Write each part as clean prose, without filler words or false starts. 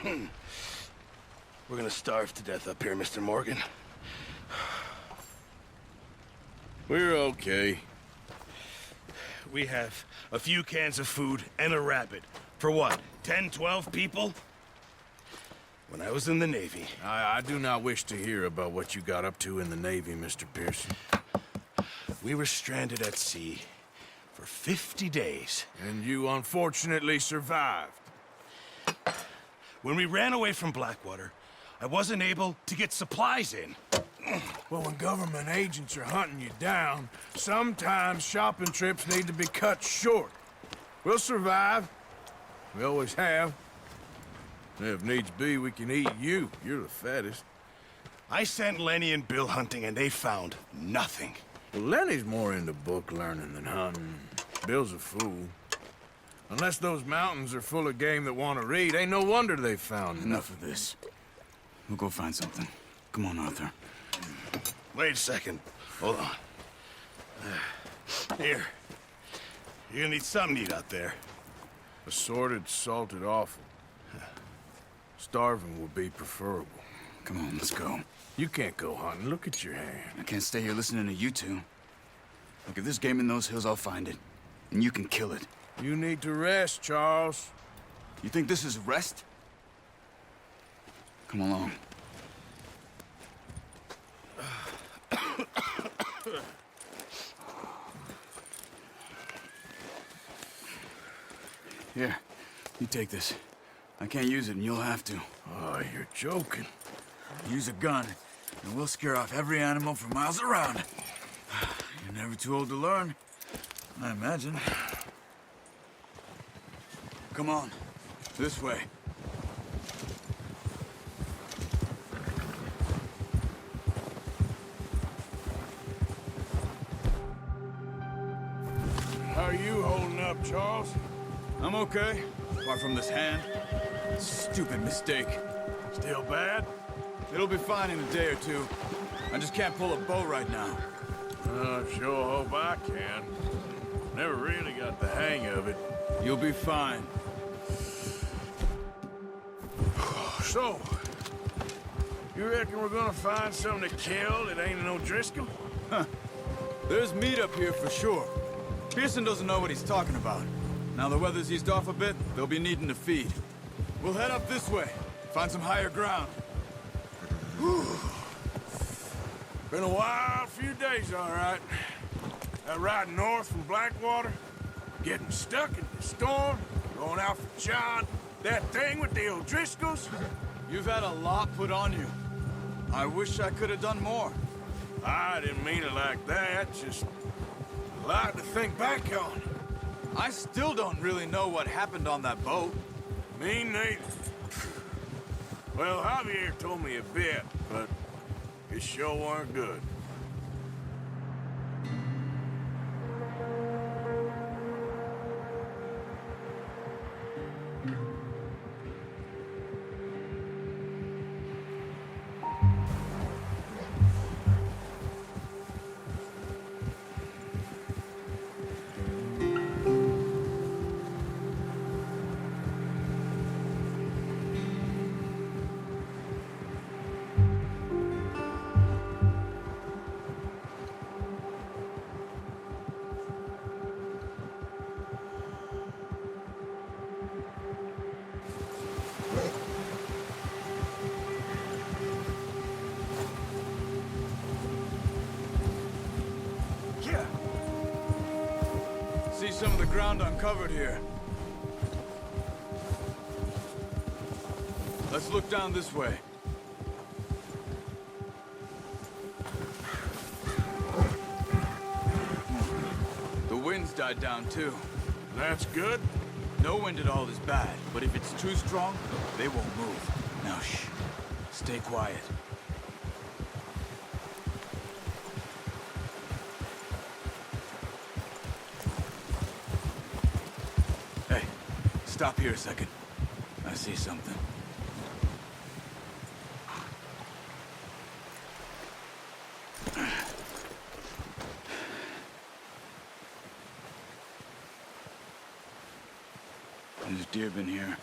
We're gonna starve to death up here, Mr. Morgan. We're okay. We have a few cans of food and a rabbit. For what, 10, 12 people? When I was in the Navy... I do not wish to hear about what you got up to in the Navy, Mr. Pearson. We were stranded at sea for 50 days. And you unfortunately survived. When we ran away from Blackwater, I wasn't able to get supplies in. Well, when government agents are hunting you down, sometimes shopping trips need to be cut short. We'll survive. We always have. If needs be, we can eat you. You're the fattest. I sent Lenny and Bill hunting, and they found nothing. Well, Lenny's more into book learning than hunting. Bill's a fool. Unless those mountains are full of game that want to read, ain't no wonder they found Enough of this. We'll go find something. Come on, Arthur. Wait a second. Hold on. Here. You're gonna need something to eat out there. Assorted, salted offal. Starving would be preferable. Come on, let's go. You can't go hunting. Look at your hand. I can't stay here listening to you two. Look, if there's game in those hills, I'll find it. And you can kill it. You need to rest, Charles. You think this is rest? Come along. Here, you take this. I can't use it, and you'll have to. Oh, you're joking. Use a gun, and we'll scare off every animal for miles around. You're never too old to learn, I imagine. Come on, this way. How are you holding up, Charles? I'm okay, apart from this hand. Stupid mistake. Still bad? It'll be fine in a day or two. I just can't pull a bow right now. I sure hope I can. Never really got the hang of it. You'll be fine. So, you reckon we're gonna find something to kill that ain't no Driscoll? There's meat up here for sure. Pearson doesn't know what he's talking about. Now the weather's eased off a bit, they'll be needing to feed. We'll head up this way, find some higher ground. Been a wild few days, all right. That ride north from Blackwater, getting stuck in the storm, going out for John, that thing with the O'Driscolls. You've had a lot put on you. I wish I could have done more. I didn't mean it like that, just a lot to think back on. I still don't really know what happened on that boat. Me neither. Well, Javier told me a bit, but it sure weren't good. See some of the ground uncovered here. Let's look down this way. The wind's died down too. That's good. No wind at all is bad, but if it's too strong, they won't move. Now shh. Stay quiet. Hey, stop here a second. I see something. There's deer been here.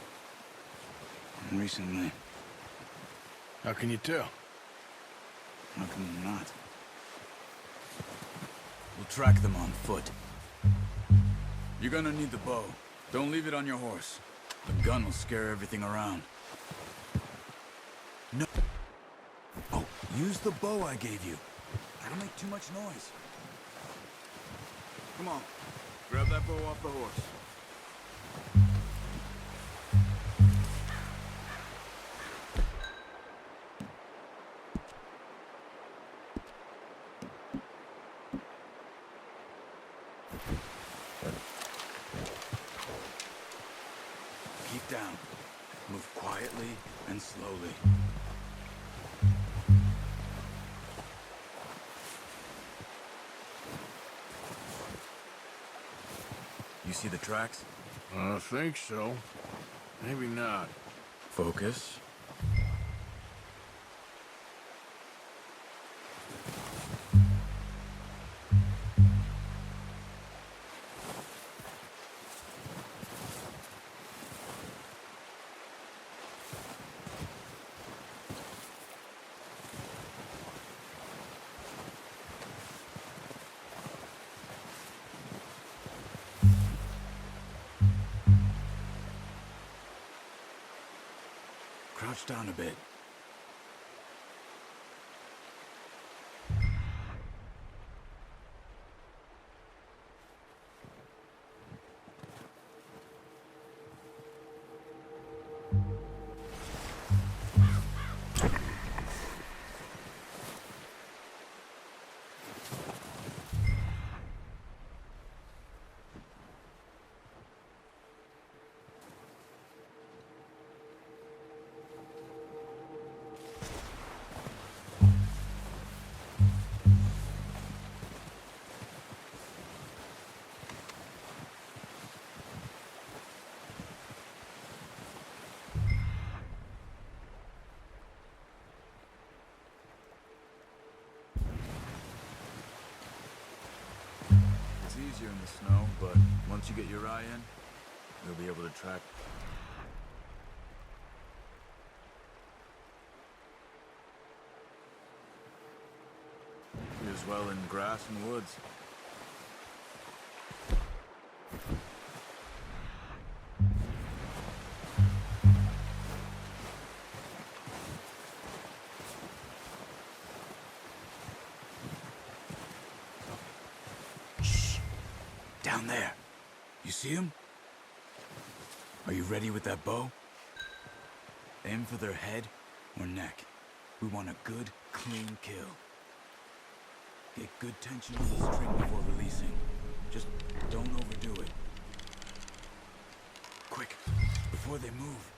Recently. How can you tell? How can you not? We'll track them on foot. You're gonna need the bow. Don't leave it on your horse. The gun will scare everything around. No. Oh, use the bow I gave you. That'll make too much noise. Come on. Grab that bow off the horse. Keep down. Move quietly and slowly. You see the tracks? I think so. Maybe not. Focus. Crouch down a bit. It's easier in the snow, but once you get your eye in, you'll be able to track. As well in grass and woods. Shh! Down there. You see him? Are you ready with that bow? Aim for their head or neck. We want a good, clean kill. Get good tension on the string before releasing. Just don't overdo it. Quick, before they move.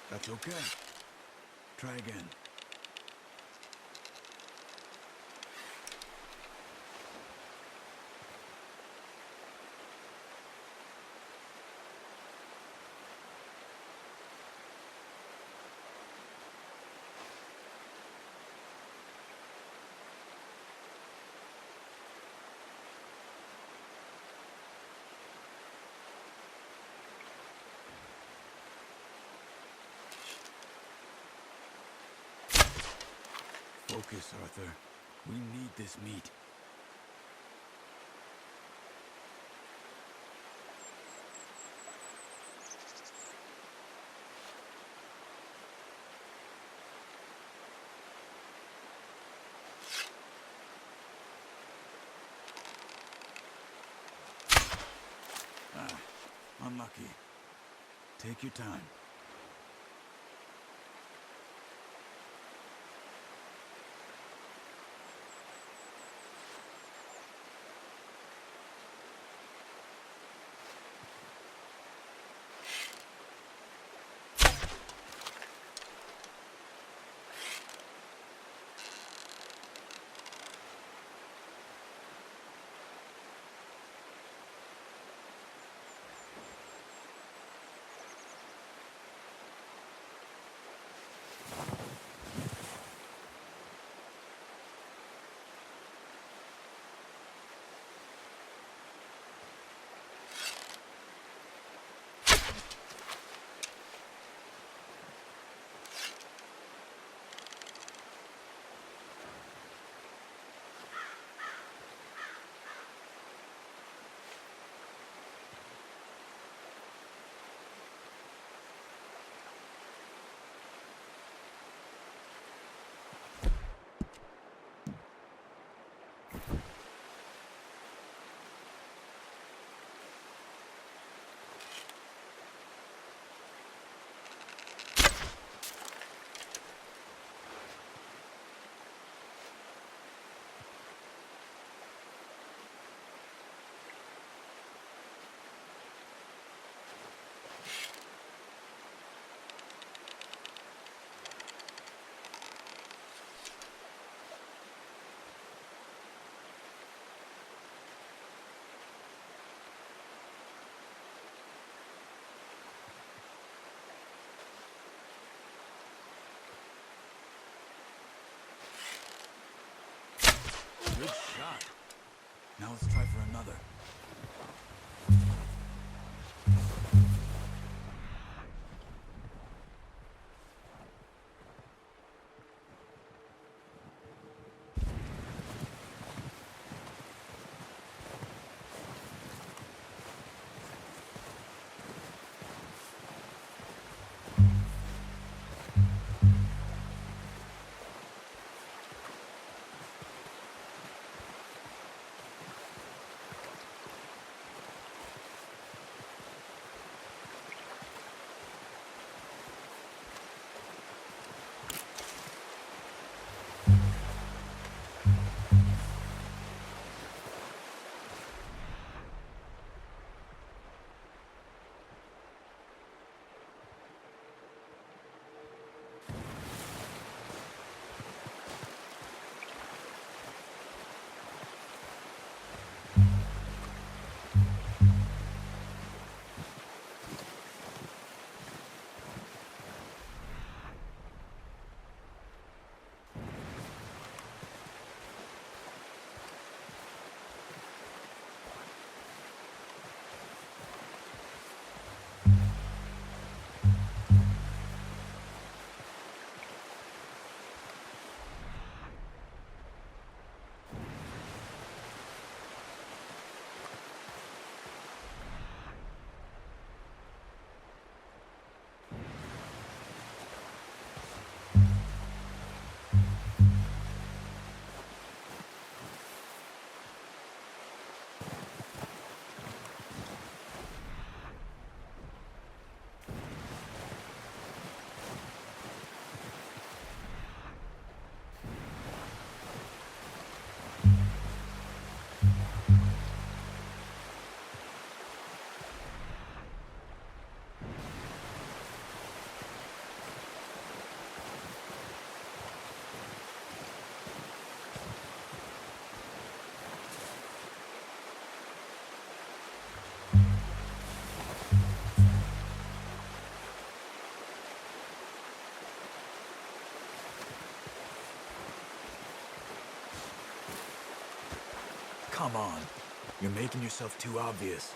That's okay. Try again. Focus, Arthur. We need this meat. Unlucky. Take your time. shot. Now let's try for another. Come on. You're making yourself too obvious.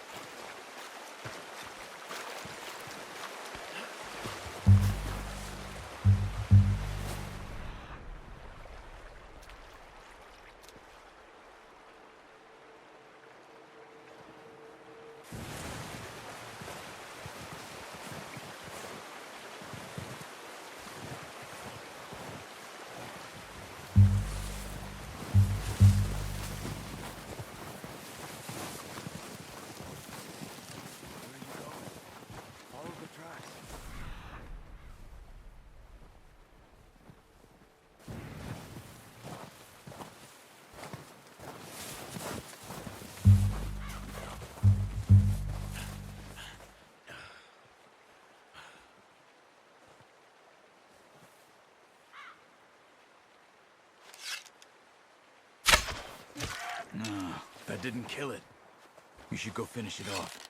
No, that didn't kill it. You should go finish it off.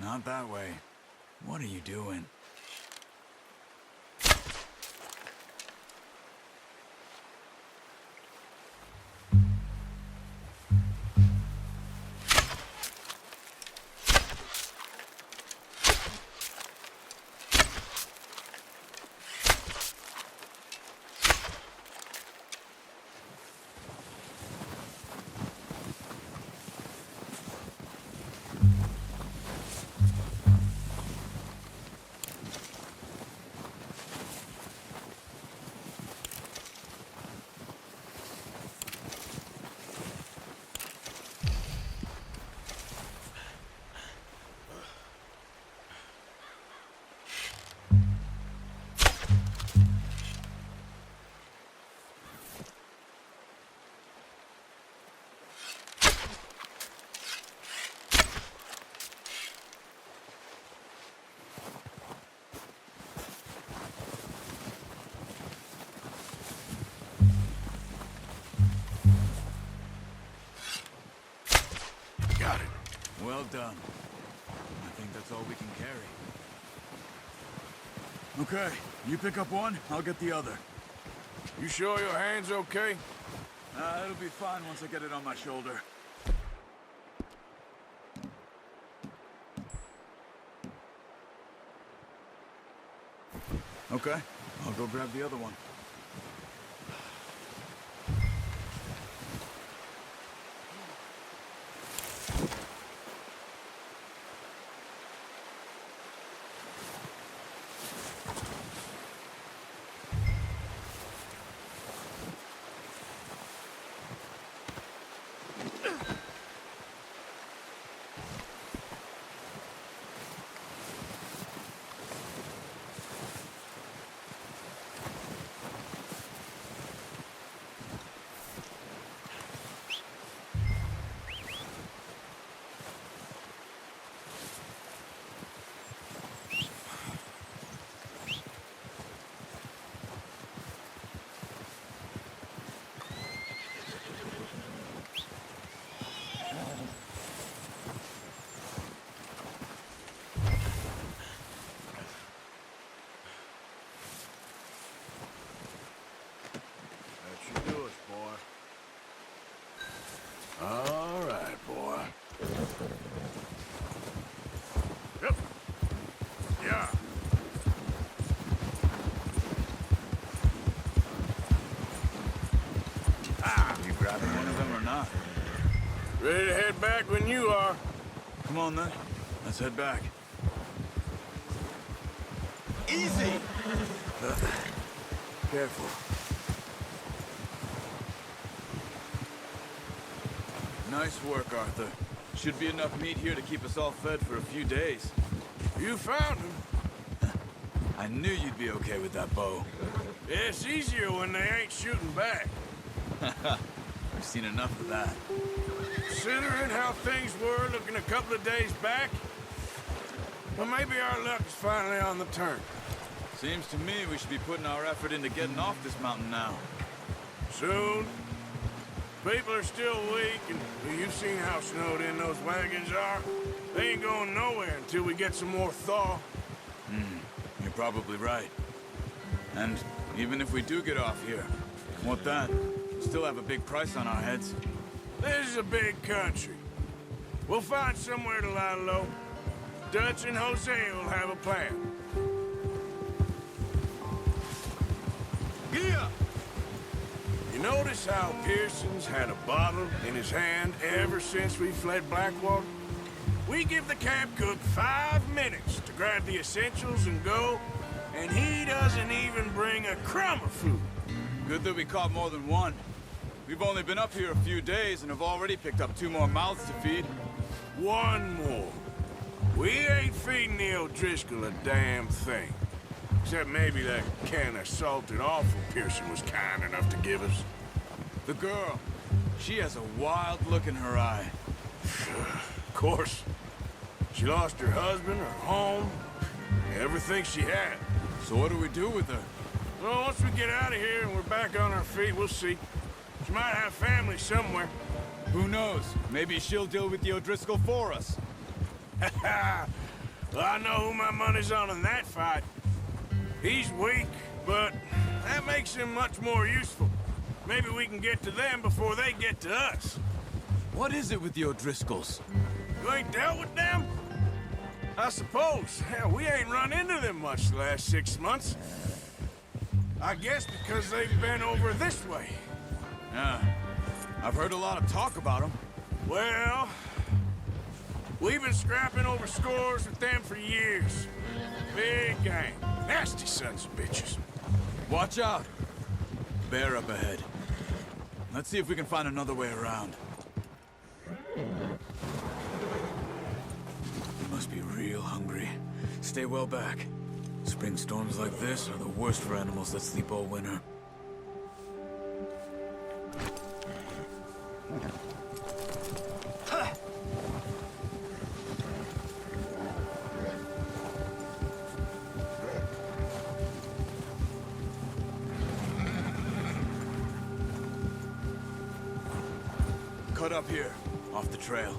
Not that way. What are you doing? Got it. Well done. I think that's all we can carry. Okay, you pick up one, I'll get the other. You sure your hand's okay? It'll be fine once I get it on my shoulder. Okay, I'll go grab the other one. That should do us, boy. All right, boy. Yep. Yeah. You grabbing one of them or not? Ready to head back when you are. Come on then, let's head back. Easy! Careful. Nice work, Arthur. Should be enough meat here to keep us all fed for a few days. You found him. I knew you'd be okay with that bow. Yeah, it's easier when they ain't shooting back. I've seen enough of that. Considering how things were looking a couple of days back, well, maybe our luck is finally on the turn. Seems to me we should be putting our effort into getting off this mountain now. Soon. People are still weak, and well, you've seen how snowed in those wagons are. They ain't going nowhere until we get some more thaw. You're probably right. And even if we do get off here, what then? We still have a big price on our heads. This is a big country. We'll find somewhere to lie low. Dutch and Hosea will have a plan. Yeah! You notice how Pearson's had a bottle in his hand ever since we fled Blackwater? We give the camp cook 5 minutes to grab the essentials and go, and he doesn't even bring a crumb of food. Good that we caught more than one. We've only been up here a few days and have already picked up 2 more mouths to feed. One more. We ain't feeding the O'Driscoll a damn thing. Except maybe that can of salted offal Pearson was kind enough to give us. The girl, she has a wild look in her eye. Of course. She lost her husband, her home, everything she had. So what do we do with her? Well, once we get out of here and we're back on our feet, we'll see. She might have family somewhere. Who knows? Maybe she'll deal with the O'Driscoll for us. Well, I know who my money's on in that fight. He's weak, but that makes him much more useful. Maybe we can get to them before they get to us. What is it with the O'Driscolls? You ain't dealt with them? I suppose. Hell, we ain't run into them much the last 6 months. I guess because they've been over this way. Yeah, I've heard a lot of talk about them. Well, we've been scrapping over scores with them for years. Big gang. Nasty sons of bitches. Watch out. Bear up ahead. Let's see if we can find another way around. You must be real hungry. Stay well back. Spring storms like this are the worst for animals that sleep all winter. Cut up here, off the trail.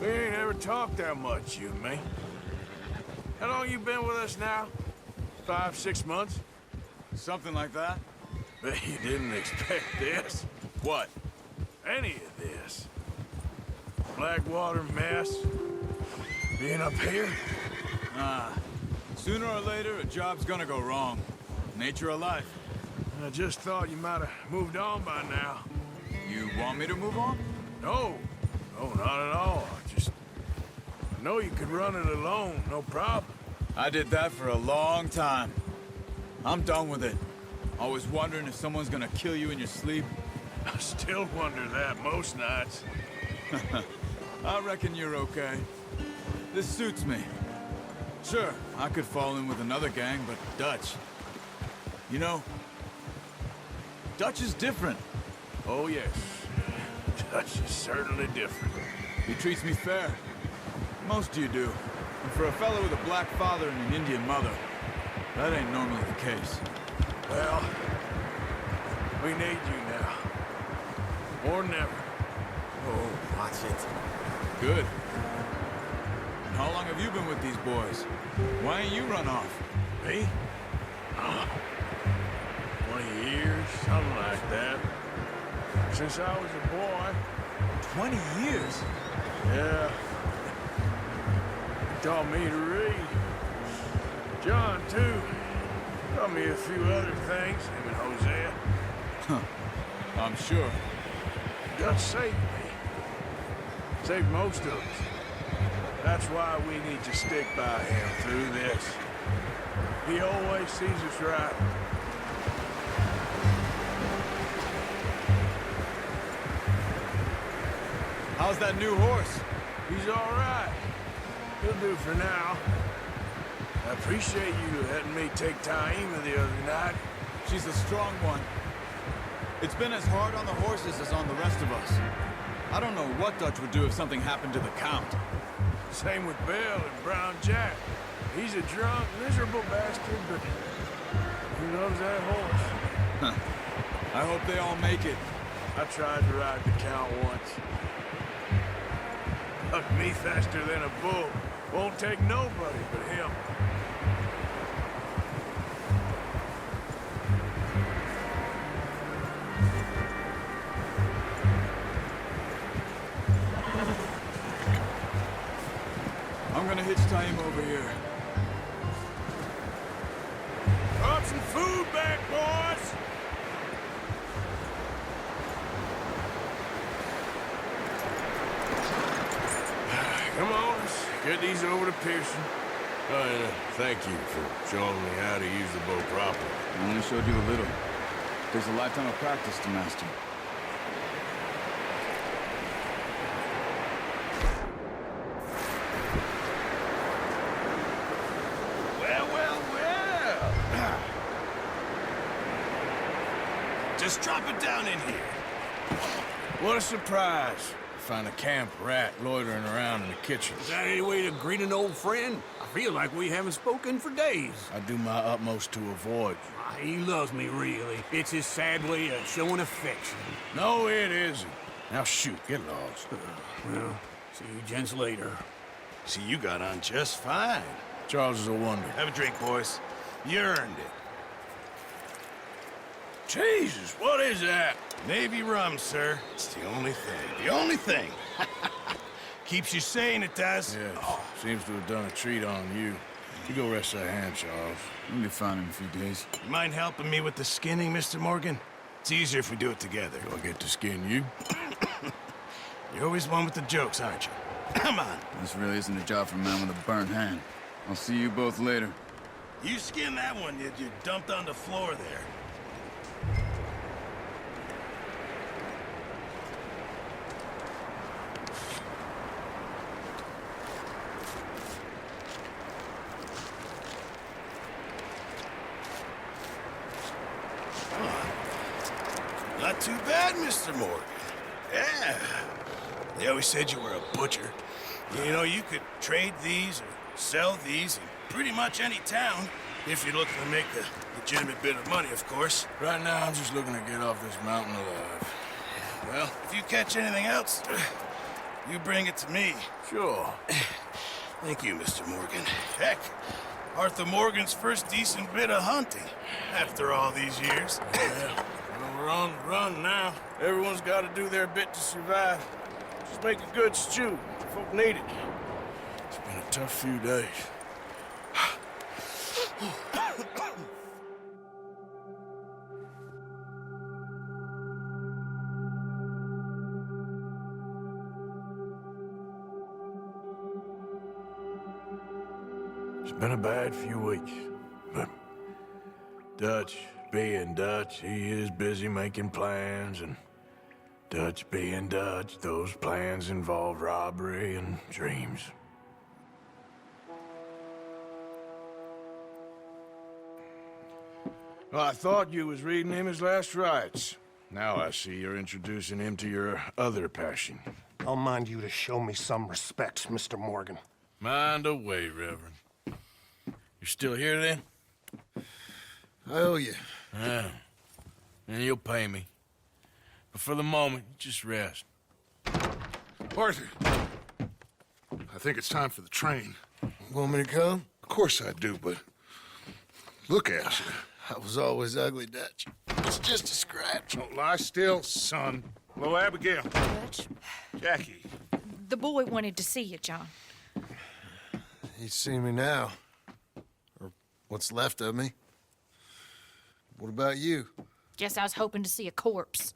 We ain't ever talked that much, you and me. How long you been with us now? 5, 6 months? Something like that? Bet you didn't expect this. What? Any of this. Blackwater mess. Being up here. Sooner or later, a job's gonna go wrong. Nature of life. I just thought you might have moved on by now. You want me to move on? No. No, not at all. I know you could run it alone, no problem. I did that for a long time. I'm done with it. Always wondering if someone's gonna kill you in your sleep. I still wonder that most nights. I reckon you're okay. This suits me. Sure, I could fall in with another gang, but Dutch... You know, Dutch is different. Oh, yes. Dutch is certainly different. He treats me fair. Most of you do. And for a fellow with a black father and an Indian mother, that ain't normally the case. Well, we need you now. More than ever. Oh, watch it. Good. And how long have you been with these boys? Why ain't you run off? Me? 20 years, something like that. Since I was a boy. 20 years? Yeah. He taught me to read. John, too. Taught me a few other things, him and Hosea. I'm sure. Dutch saved me. Saved most of us. That's why we need to stick by him through this. He always sees us right. How's that new horse? He's all right. He'll do for now. I appreciate you letting me take Taima the other night. She's a strong one. It's been as hard on the horses as on the rest of us. I don't know what Dutch would do if something happened to the Count. Same with Bill and Brown Jack. He's a drunk, miserable bastard, but he loves that horse. I hope they all make it. I tried to ride the Count once. Bucked me faster than a bull. Won't take nobody but him. I'm gonna hitch Taima over here. Brought some food back, boys! Come on, let's get these over to Pearson. Oh, and thank you for showing me how to use the bow properly. I only showed you a little. Takes a lifetime of practice to master. Well. Just drop it down in here. What a surprise. Find a camp rat loitering around in the kitchen. Is that any way to greet an old friend? I feel like we haven't spoken for days. I do my utmost to avoid you. He loves me, really. It's his sad way of showing affection. No, it isn't. Now shoot, get lost. Well, see you gents later. See, you got on just fine. Charles is a wonder. Have a drink, boys. You earned it. Jesus, what is that? Navy rum, sir. It's the only thing. The only thing. Keeps you sane, it does. Yes, seems to have done a treat on you. You go rest that hand, Charles. We'll be fine in a few days. You mind helping me with the skinning, Mr. Morgan? It's easier if we do it together. Do I get to skin you? You're always one with the jokes, aren't you? Come on. This really isn't a job for a man with a burnt hand. I'll see you both later. You skin that one you dumped on the floor there. Not too bad, Mr. Morgan. Yeah. They always said you were a butcher. You know, you could trade these or sell these in pretty much any town, if you're looking to make a legitimate bit of money, of course. Right now, I'm just looking to get off this mountain alive. Well, if you catch anything else, you bring it to me. Sure. Thank you, Mr. Morgan. Heck, Arthur Morgan's first decent bit of hunting, after all these years. Yeah. Well, we're on the run now. Everyone's got to do their bit to survive. Just make a good stew. Folk need it. It's been a tough few days. It's been a bad few weeks, but Dutch being Dutch, he is busy making plans, and Dutch being Dutch, those plans involve robbery and dreams. Well, I thought you was reading him his last rites. Now I see you're introducing him to your other passion. I'll mind you to show me some respect, Mr. Morgan. Mind away, Reverend. You're still here, then? I owe you. Yeah. And you'll pay me. But for the moment, just rest. Arthur, I think it's time for the train. Want me to come? Of course I do, but look at you. I was always ugly, Dutch. It's just a scratch. Don't lie still, son. Hello, Abigail. Dutch, Jackie. the boy wanted to see you, John. He's seen me now. Or what's left of me. What about you? Guess I was hoping to see a corpse.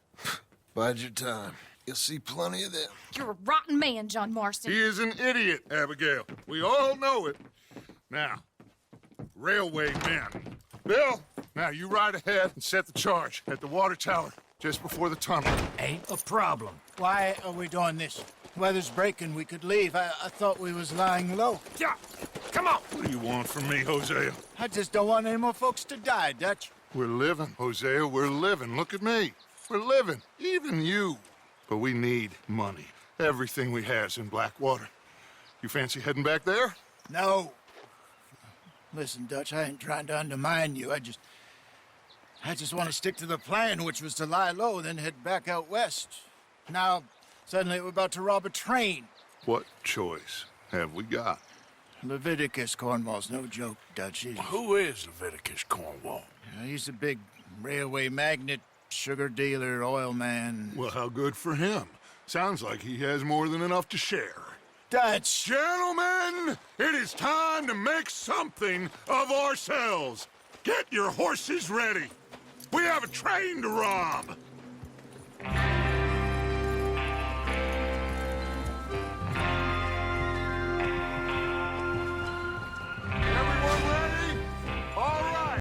Bide your time. You'll see plenty of them. You're a rotten man, John Marston. He is an idiot, Abigail. We all know it. Now, railway men. Bill, now you ride ahead and set the charge at the water tower just before the tunnel. Ain't a problem. Why are we doing this? Weather's breaking. We could leave. I thought we was lying low. Yeah, come on. What do you want from me, Hosea? I just don't want any more folks to die, Dutch. We're living, Hosea. We're living. Look at me. We're living. Even you. But we need money. Everything we has in Blackwater. You fancy heading back there? No. Listen, Dutch, I ain't trying to undermine you. I just want to stick to the plan, which was to lie low, then head back out west. Now, suddenly we're about to rob a train. What choice have we got? Leviticus Cornwall's no joke, Dutch. Who is Leviticus Cornwall? He's a big railway magnate, sugar dealer, oil man. Well, how good for him. Sounds like he has more than enough to share. Dutch! Gentlemen, it is time to make something of ourselves. Get your horses ready. We have a train to rob.